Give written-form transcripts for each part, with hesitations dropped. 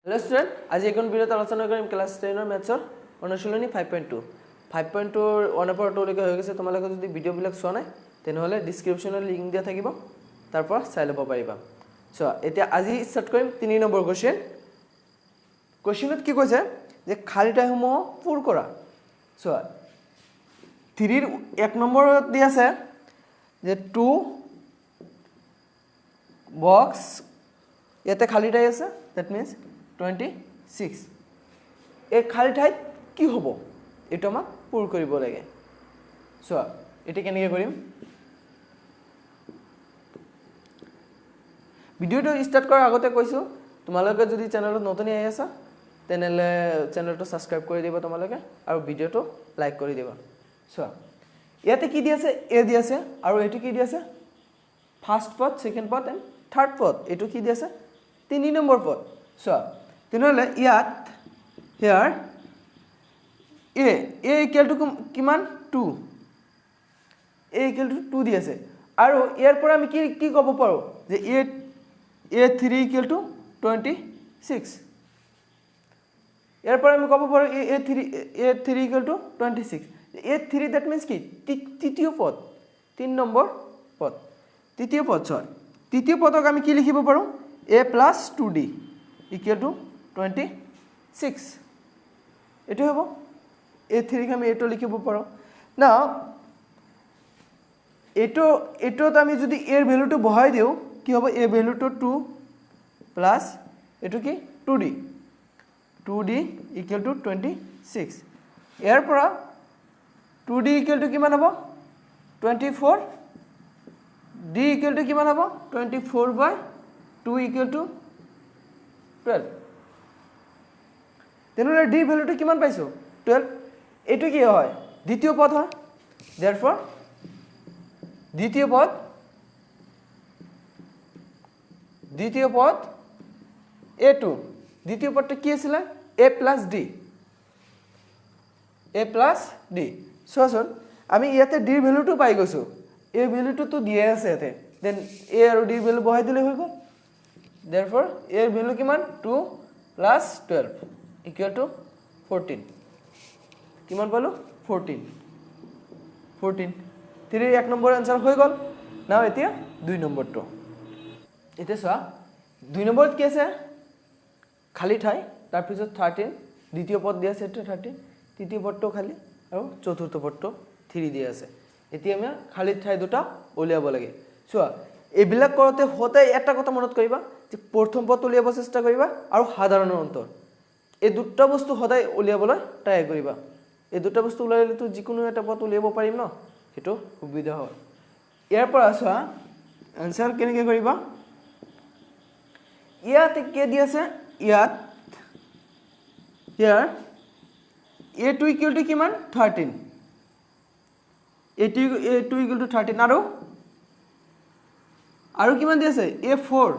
hello student आज एक भिडियोत आलोचना करिम क्लास 10 मैथ्सर अनुशीलनी 5.2 5.2 1 পৰা 2 লৈকে হৈ গৈছে তোমালোকে যদি ভিডিও বিলাক চোৱা নাই তেনেহলে ডেসক্ৰিপচনৰ লিংক দিয়া থাকিব তাৰ পৰা চাই ল'ব পাৰিবা সো এতিয়া আজি স্টাৰ্ট কৰিম 3 নম্বৰ কোশ্চেনত কি কৈছে যে খালি ঠাইসমূহ পূৰ কৰা সো 3 ৰ 1 নম্বৰত দি আছে যে 2 বক্স ইয়াতে খালি ঠাই আছে দ্যাট মিন্স 26 এই খালি ঠাইত কি হ'ব এটো আমাক পূৰ কৰিব লাগে সো এটি কেনেকৈ কৰিম ভিডিওটো স্টাৰ্ট কৰাৰ আগতে কৈছো তোমালোকে যদি চেনেলত নতুন আহি আছা তেনেলে চেনেলটো সাবস্ক্ৰাইব কৰি দিবা তোমালোকে আৰু ভিডিওটো লাইক কৰি দিবা সো ইয়াতে কি দি আছে এ দি আছে আৰু এটো কি দি আছে ফাৰ্স্ট পদ সেকেন্ড পদ এন্ড থাৰ্ড পদ এটো কি দি আছে 3 নম্বৰ পদ সো তেনেহলে ইয়াত হিয়াৰ a ইকুয়াল টু কিমান 2 a ইকুয়াল টু 2 দি আছে আৰু ইয়াৰ পৰা আমি কি কি ক'ব পাৰো যে a3 ইকুয়াল টু 26 ইয়াৰ পৰা আমি ক'ব পাৰো a3 equal to 26 a3 that means কি তৃতীয় পদ 3 নম্বৰ পদ তৃতীয় পদ তৃতীয় পদক আমি কি লিখিব পাৰো a plus 2d equal to 26 এটো হ'ব a3 ক আমি এটো লিখিব পাৰো না এটোত আমি যদি এর ভ্যালুটো বহাই দিও কি হবে a ভ্যালুটো 2 প্লাস এটো কি 2d equal to 26 এর পৰা 2d equal to কিমান হ'ব 24 d equal to কিমান হ'ব 24/2 equal to 12 তেনলে d ভ্যালুটো কিমান পাইছো 12 এটো কি হয় দ্বিতীয় পদ হয় therefore দ্বিতীয় পদ a2 দ্বিতীয় পদটা কি আছিল a plus d সোসন আমি ইয়াতে d এর ভ্যালুটো পাই গৈছো a ভ্যালুটো তো দিয়ে আছে এতে দেন a আৰু d ভ্যালু বহাই দিলে হৈ গল therefore a এর ভ্যালু কিমান 2 plus 12 equal to 14 কিমান পালো 14 3 এক নম্বৰ आंसर হৈ গল নাও এতিয়া 2 নম্বৰটো এতিয়া চোৱা 2 নম্বৰত কি আছে খালি ঠাই তাৰ পিছত 13 দ্বিতীয় পদ দিয়া আছে 13 তৃতীয় পদটো খালি আৰু চতুৰ্থ পদটো 3 দিয়া আছে এতিয়া আমি খালি ঠাই দুটা উলিয়াব লাগে চোৱা এবিলাক কৰতে হতে এটা কথা মনত কৰিবা যে প্ৰথম পদ উলিয়াব চেষ্টা কৰিবা আৰু সাধাৰণ অন্তৰ এই দুটা বস্তু সদায় উলিয়াবলৈ ট্ৰাই কৰিবা এই দুটা বস্তু উলাইলে তো যিকোনো এটা পদ উলিয়াব পাৰিম ন হেতু সুবিধা হয় ইয়াৰ পৰা চোৱা आंसर কেনেকৈ কৰিবা ইয়াতে কি দি আছে ইয়াত ইয়াৰ a2 ইকুয়াল টু কিমান 13 a2 ইকুয়াল টু 13 আৰু কিমান দি আছে a4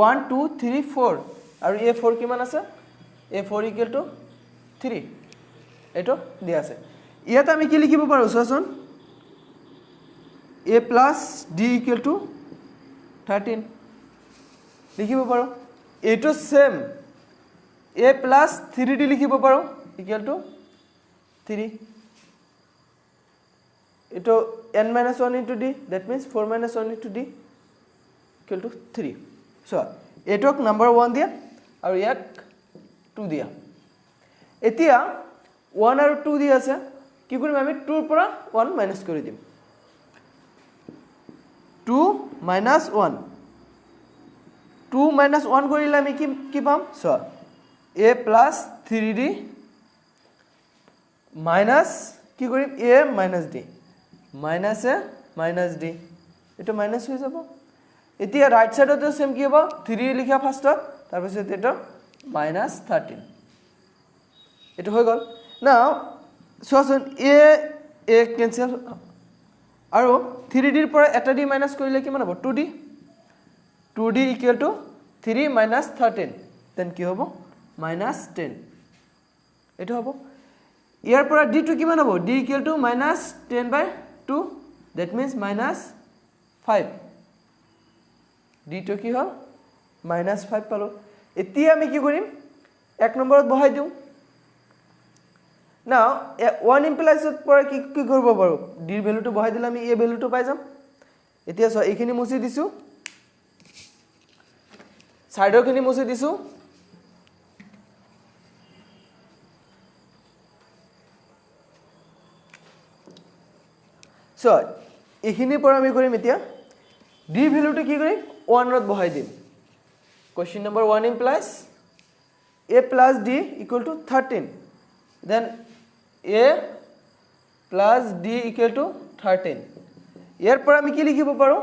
1 2 3 4 আৰু a4 কিমান আছে a4 ইকুয়াল টু 3 এটো দিয়া আছে ইয়াত আমি কি লিখিব পাৰো চোৱাচোন a plus d equal to 13 লিখিব পাৰো এটো সেম a plus 3d লিখিব পাৰো equal to 3 এটো n minus 1 into d that means 4 minus 1 into d equal to 3 so এটোক number 1 দিয়া আৰু ইয়াক 2 দিয়া এতিয়া 1 আৰু 2 দিয়া আছে কি কৰিম আমি 2 ৰ পৰা 1 মাইনাস কৰি দিম 2 minus 1 2 minus 1 কৰিলে আমি কি পাম চ a plus 3d minus কি কৰিম a minus d minus a minus d এটো মাইনাস হৈ যাব এতিয়া রাইট সাইডতে সেম কি হ'ব 3 লিখা ফার্স্টত তাৰ পিছত এটা -13 এটো হৈ গল নাও সোসন a ক্যান্সেল আৰু 3d ৰ পৰা এটা d মাইনাস কৰিলে কিমান হ'ব 2d equal to 3 minus 13 then কি হ'ব -10 এটো হ'ব ইয়াৰ পৰা d টো কিমান হ'ব d equal to -10/2 that means -5 d টো কি হ'ল -5 পালো এতিয়া আমি কি কৰিম 1 নম্বৰত বহাই দিওঁ নাও 1 ইমপ্লাইজত পৰা কি কি কৰিব পাৰো d ৰ ভ্যালুটো বহাই দিলে আমি a ভ্যালুটো পাই যাম এতিয়া সো এইখিনি মুছি দিছো সাইডৰ খিনি মুছি দিছো সো এইখিনি পৰা আমি কৰিম এতিয়া d ভ্যালুটো কি কৰিম 1 ৰত বহাই দিম question number 1 implies a plus d equal to 13 then a plus d equal to 13 ইয়াৰ পৰা আমি কি লিখিব পাৰো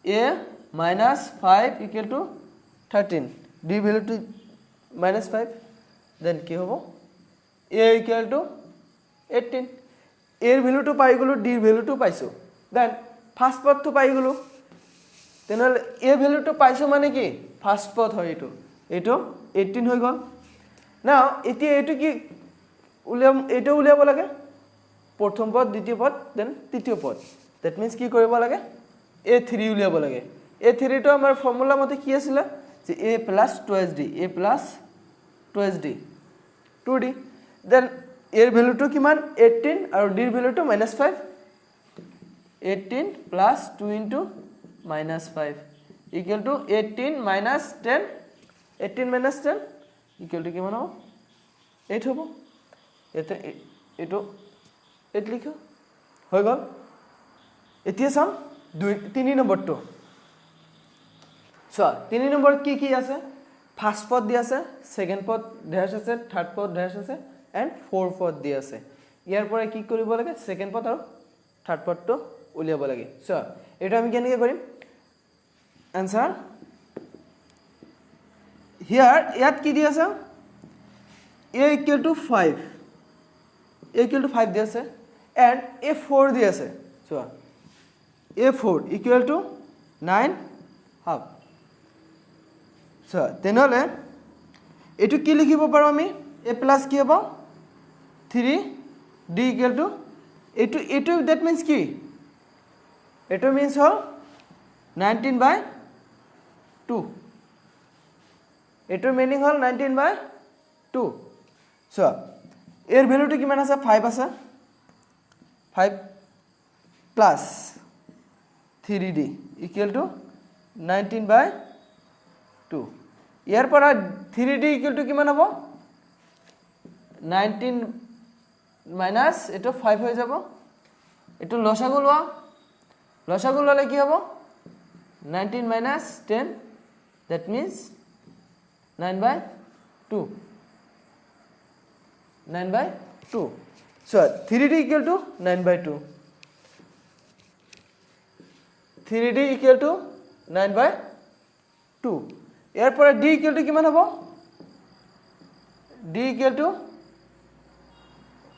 a minus 5 equal to 13 d value to minus 5 then কি হ'ব a equal to 18 a এর ভ্যালু তো পাই গলো d এর ভ্যালু তো পাইছো দেন ফার্স্ট পদ তো পাই গলো তেনহলে a ভ্যালু তো পাইছো মানে কি ফার্স্ট পদ হয় এটো 18 হৈ গল নাও এতিয়া এটো কি এটো উলিয়াব লাগে প্রথম পদ দ্বিতীয় পদ দেন তৃতীয় পদ দ্যাট মিন্স কি কৰিব লাগে a3 উলিয়াব লাগে a3 তো আমাৰ ফর্মুলা মতে কি আছিল যে a + 2d a + 2d 2d then এর ভ্যালুটো কিমান 18 আৰু d এর ভ্যালুটো -5 18 + 2 * -5 equal to 18 - 10 18 - 10 equal to কিমান হ'ব 8 হ'ব এতে এটো 8 লিখো হৈ গল এতিয়া চাম 3 নম্বৰটো সো 3 নম্বৰত কি কি আছে ফার্স্ট পদ দি আছে সেকেন্ড পদ ড্যাশ আছে থার্ড পদ ড্যাশ আছে এন্ড ফোর পদ দি আছে ইয়াৰ পৰা কি কৰিব লাগে সেকেন্ড পদ আৰু থাৰ্ড পদটো উলিয়াব লাগে সো এটা আমি কেনেকৈ কৰিম आंसर here ইয়াত কি দি আছে a = 5 a = 5 দি আছে and a4 দি আছে সো a4 = 9 হাফ সো তেনলে এটু কি লিখিব পাৰো আমি a + কি হ'ব 3 d = এটু that means কি এটু means হল 19/2 এটুৰ মিনিং হল 19/2 সো এর ভ্যালুটো কিমান আছে 5 আছে 5 প্লাস 3d equal to 19/2 ইয়াৰ পৰা 3d equal to কিমান হ'ব 19 মাইনাস এটো 5 হৈ যাব এটো লসাগু লোৱা লসাগু ললে কি হ'ব 19 minus 10 that means 9/2 9/2 so 3d equal to 9/2 3d equal to 9/2 ইয়াৰ পৰা d equal to কিমান হ'ব d equal to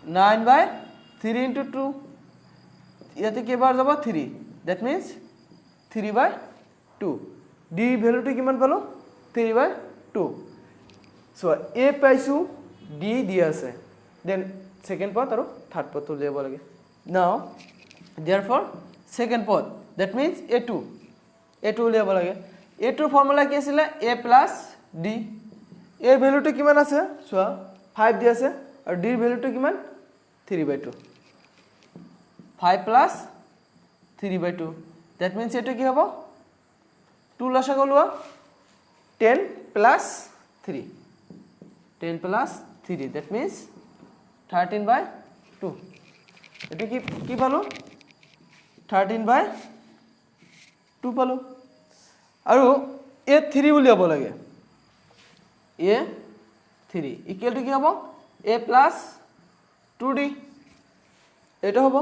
9/3 into 2 ইয়াতে কেবাৰ যাব 3 that means 3/2 d ভ্যালুটো কিমান পালো 3/2 সো a পাইছো d দি আছে দেন সেকেন্ড পদ আৰু থার্ড পদ উলিয়াব লাগে নাও therefore সেকেন্ড পদ that means a2 উলিয়াব লাগে a2 ফর্মুলা কি আছিল a + d এর ভ্যালুটো কিমান আছে সো 5 দি আছে আৰু d এর ভ্যালুটো কিমান 3/2 5 + 3/2 that means এটা কি হবে 2 লসাগু লোৱা 10 + 3 10 + 3 that means 13/2 এটা কি কি পালো 13/2 পালো আৰু a3 উলিয়াব লাগে a3 equal to কি হ'ব a + 2d এটা হ'ব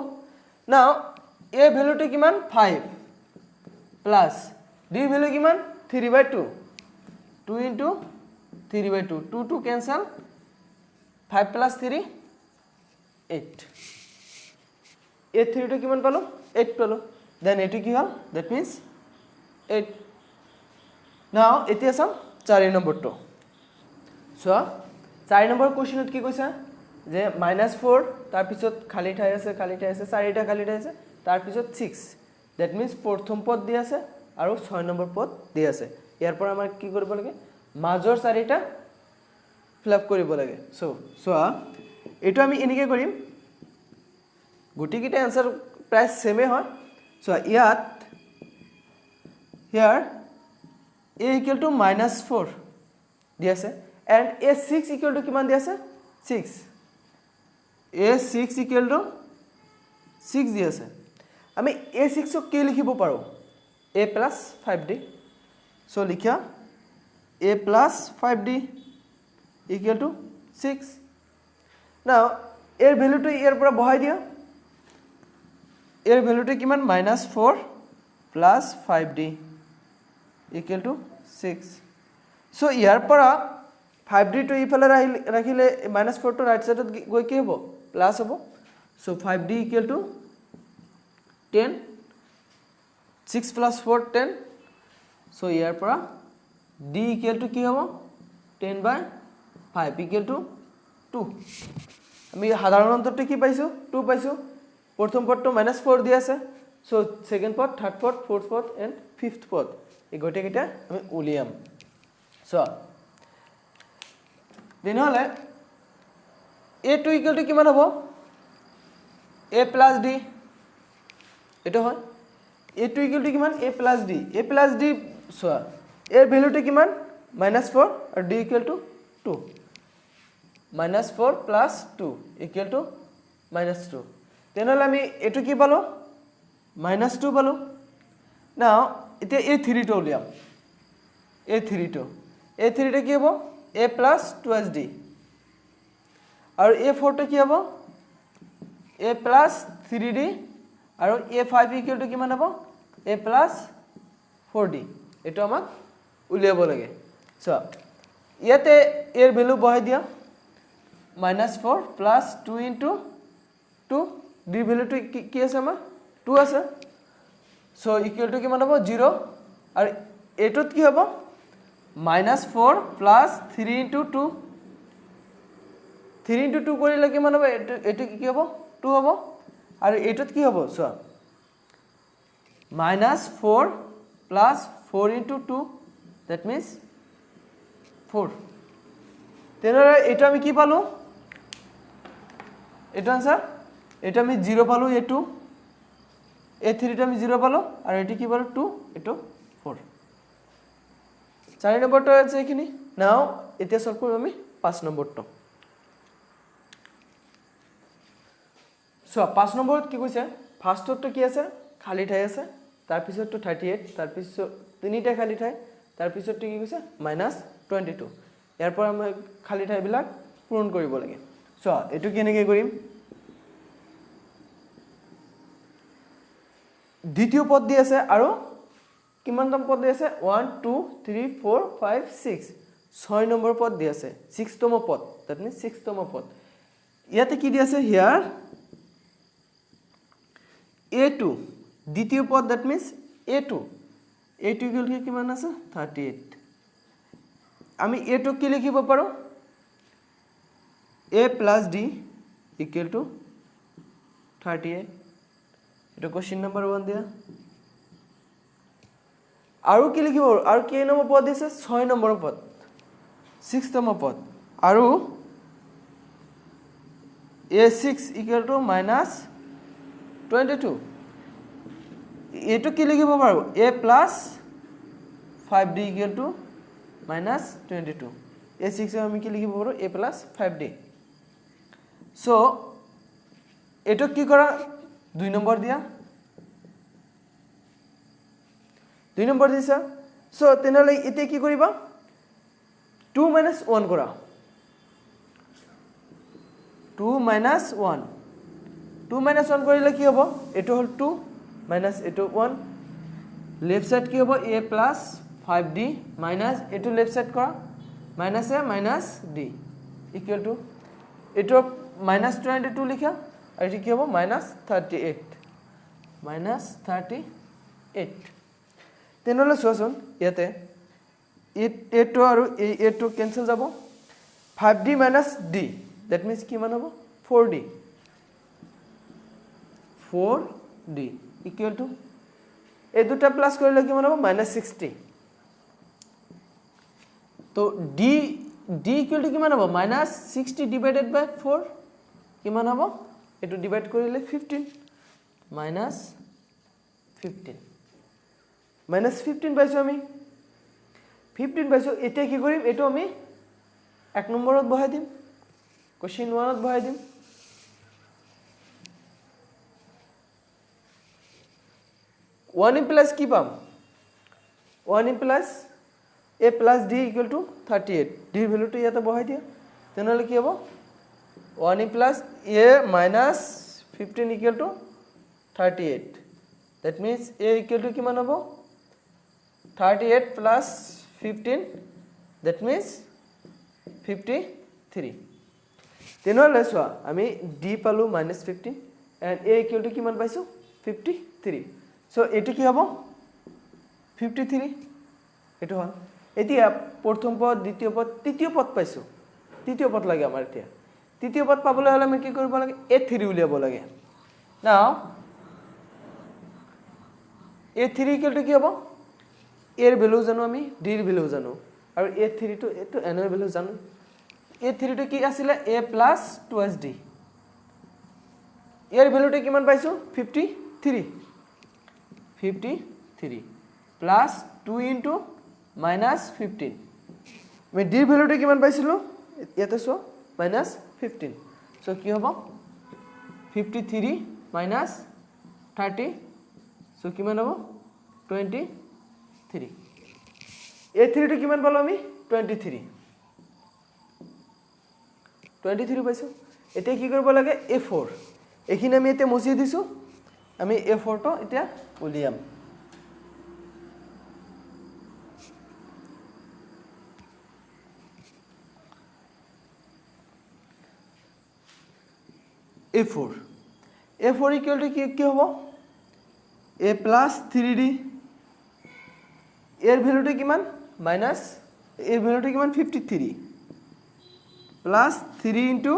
নাও a ভ্যালুটো কিমান 5 প্লাস d ভ্যালু কিমান 3/2 2 into 3/2 2 cancel 5 plus 3 8 a3 to কিমান পালো 8 পালো then a2 কি হল that means 8 now এতিয়া চাম 4 নম্বৰটো সো 4 নম্বৰ কোৱেশ্চনত কি কৈছা যে -4 তাৰ পিছত খালি ঠাই আছে 4টা খালি ঠাই আছে তাৰ পিছত 6 that means প্ৰথম পদ দি আছে আৰু 6 নম্বৰ পদ দি আছে ইয়াৰ পৰা আমাৰ কি কৰিব লাগে মাজৰ 4টা ফিল আপ কৰিব লাগে চোৱা এইটো আমি এনেকৈ কৰিম গোটেইকেইটা এনসাৰ প্ৰায় সেমে হয় চোৱা ইয়াত here a equal to -4 দি আছে and a6 equal to কিমান দি আছে 6 a6 equal to 6 দি আছে আমি a6 ক কি লিখিব পাৰো a plus 5d so লিখা a plus 5d equal to 6 now এর ভ্যালুটো এর পৰা বহাই দিয়া এৰ ভ্যালুটো কিমান -4 plus 5d equal to 6 so ইয়াৰ পৰা 5d to ইফালে ৰাখিলে -4 to ৰাইট সাইডত গৈ কি হ'ব প্লাস হ'ব so 5d equal to 10 6 plus 4 10 so ইয়াৰ পৰা d equal to কি হ'ব 10/5 equal to 2 আমি সাধাৰণ অন্তৰটো কি পাইছো 2 পাইছো প্ৰথম পদটো -4 দি আছে so সেকেন্ড পদ থার্ড পদ ফোর্থ পদ এন্ড ফিফথ পদ এই গোটেইকেইটা আমি উলিয়াম so দিনহলে a2 equal to কিমান হ'ব a plus d এটা হয় a2 equal to কিমান a plus d সোয়া এর ভ্যালুটা কিমান -4 আর d equal to 2 -4 plus 2 equal to -2 তেনহলে আমি এটো কি পালো -2 পালো নাও এটা a3 টো উলিয়াম a3 টা কি হ'ব a plus 2d are a4 টা কি হ'ব a plus 3d are a5 equal to কিমান হ'ব a plus 4d এটো আমাক উলিয়াব লাগে সো ইয়াতে এর ভ্যালু বহাই দিয়া -4 plus 2 into 2 d ভ্যালু তো কি আছে আমার 2 আছে সো ইকুয়াল টু কিমান হ'ব 0 আর এটোত কি হ'ব -4 plus 3 into 2 3 into 2 কৰিলে কিমান হ'ব এটো কি হ'ব 2 হ'ব আর এটোত কি হ'ব so -4 plus 4 into 2 that means 4 তেনরে এটা আমি কি পালো এটা आंसर এটা আমি 0 পালো a2 a3 টা আমি 0 পালো আর এটি কি পালো 2 এটো 4 4 নম্বরটা আছে এখানে নাও এটা সলভ করব আমি 5 নম্বরটা সো 5 নম্বৰত কি কৈছে ফাৰ্স্টটো কি আছে খালি ঠাই আছে তাৰ পিছৰটো 38 তাৰ পিছৰ তিনিটা খালি ঠাই তাৰ পিছৰটো কি কৈছে -22 ইয়াৰ পৰা আমি খালি ঠাইবিলাক পূৰণ কৰিব লাগে সো এটো কেনেকৈ কৰিম দ্বিতীয় পদ দি আছে আৰু কিমানতম পদ দি আছে 1 2 3 4 5 6 6 নম্বৰ পদ দি আছে 6 তম পদ দ্যাট মিন্স 6 তম পদ ইয়াতে কি দি আছে হিয়াৰ a2 দ্বিতীয় পদ that means a2 equal to কিমান আছে 38 আমি a2 কি লিখিব পাৰো a plus d equal to 38 এটা কোশ্চেন নাম্বাৰ 1 দিয়া আৰু কি লিখিব আৰু কি নম্বৰ পদ দিছে 6 নম্বৰ পদ 6 তম পদ আৰু a6 equal to -22 এটো কি লিখিব পাৰো a plus 5d equal to -22 a6 আমি কি লিখিব পাৰো a plus 5d সো এটো কি কৰা 2 নম্বৰ দিয়া 2 নম্বৰ দিছা সো তেনলে এতে কি কৰিবা 2 - 1 কৰা 2 - 1 2 - 1 কৰিলে কি হ'ব এটো হল 2 মাইনাস এটো 1 লেফট সাইড কি হ'ব a plus 5d minus এটো লেফট সাইড কৰা minus a minus d equal to এটো -22 লিখা আর এটি কি হবে -38 তেনলে সোয়াসন ইয়াতে a2 আর a2 ক্যান্সেল যাব 5d minus d that means কি মান হবে 4d equal to এই দুটা প্লাস করলে কি মান হবে -60 তো d d ইকুৱেল টু কিমান হ'ব মাইনাছ 60 ডিভাইডেড বাই 4 কিমান হ'ব এটো ডিভাইড কৰিলে 15 মাইনাছ 15 মাইনাছ 15 পাইছো আমি 15 পাইছো এতিয়া কি কৰিম এটো আমি 1 নম্বৰত বহাই দিম কোশ্চেন 1ত বহাই দিম 1 প্লাস কি পাম 1 plus a plus d equal to 38 d এর ভ্যালুটা ইয়াতে বহাই দিয়া তেনহলে কি হবে 1 plus a minus 15 equal to 38 that means a equal to কিমান হবে 38 plus 15 that means 53 তেনহলে সোয়া আমি d পালো -15 and a equal to কিমান পাইছো 53 so এটি কি হবে 53 এটো হল এতিয়া প্রথম পদ দ্বিতীয় পদ তৃতীয় পদ পাইছো তৃতীয় পদ লাগে আমার এতিয়া তৃতীয় পদ পাবলে হলে আমি কি করব লাগে a3 উলিয়াব লাগে নাও a3 ইকুয়াল টু কি হবে a এর ভ্যালু জানো আমি d এর ভ্যালু জানো আর a3 টু এটো n এর ভ্যালু জানো a3 টু কি আছিল a + 2d এর ভ্যালুটা কিমান পাইছো 53 প্লাস 2 ইনটু মাইনাস 15 আমি d ভ্যালুটা কিমান পাইছিলো ইয়াতে সো মাইনাস 15 সো কি হবে 53 মাইনাস 30 সো কিমান হবে 23 a3 টা কিমান পালো আমি 23 পাইছো এতিয়া কি কৰিব লাগে a4 এখিনি আমি এতে মুছি দিছো আমি a4 টো এতিয়া উলিয়াম a4 equal to কি হবে a plus 3d এর ভ্যালুটা কিমান মাইনাস এর ভ্যালুটা কিমান 53 plus 3 into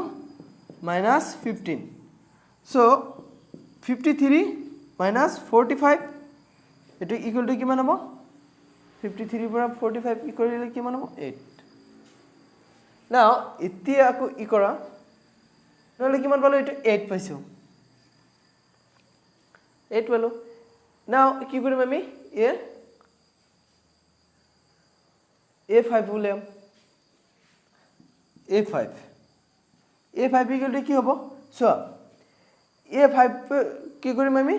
minus 15 so 53 minus 45 এটা equal to কিমান হবে 53 পৰা 45 ইকুয়াল কৰিলে কিমান হ'ব 8 নাও এতিয়া আকো ই কৰা নহলে কিমান পালো এটা 8 পাইছো 8 পালো নাও কি কৰিম আমি a5 উলিয়াম a5 equal to কি হ'ব সো a5 কি কৰিম আমি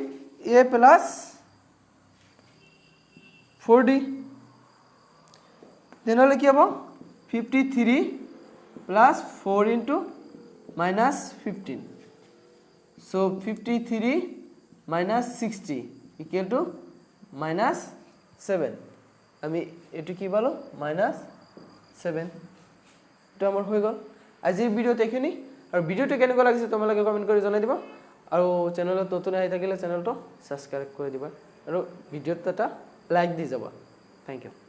a plus 4d তেনহলে কি হ'ব 53 plus 4 into minus 15 so 53 minus 60 equal to minus 7 আমি এটো কি পালো minus 7 তো আমার হয়ে গেল আজিৰ ভিডিওতে এখিনি আৰু ভিডিওটো কেনেকুৱা লাগিছে তোমালোকে কমেন্ট কৰি জনাই দিবা আৰু চেনেলত নতুন আহি থাকিলে চেনেলটো সাবস্ক্ৰাইব কৰি দিবা আৰু ভিডিওটো এটা লাইক দি যাবা থ্যাংক ইউ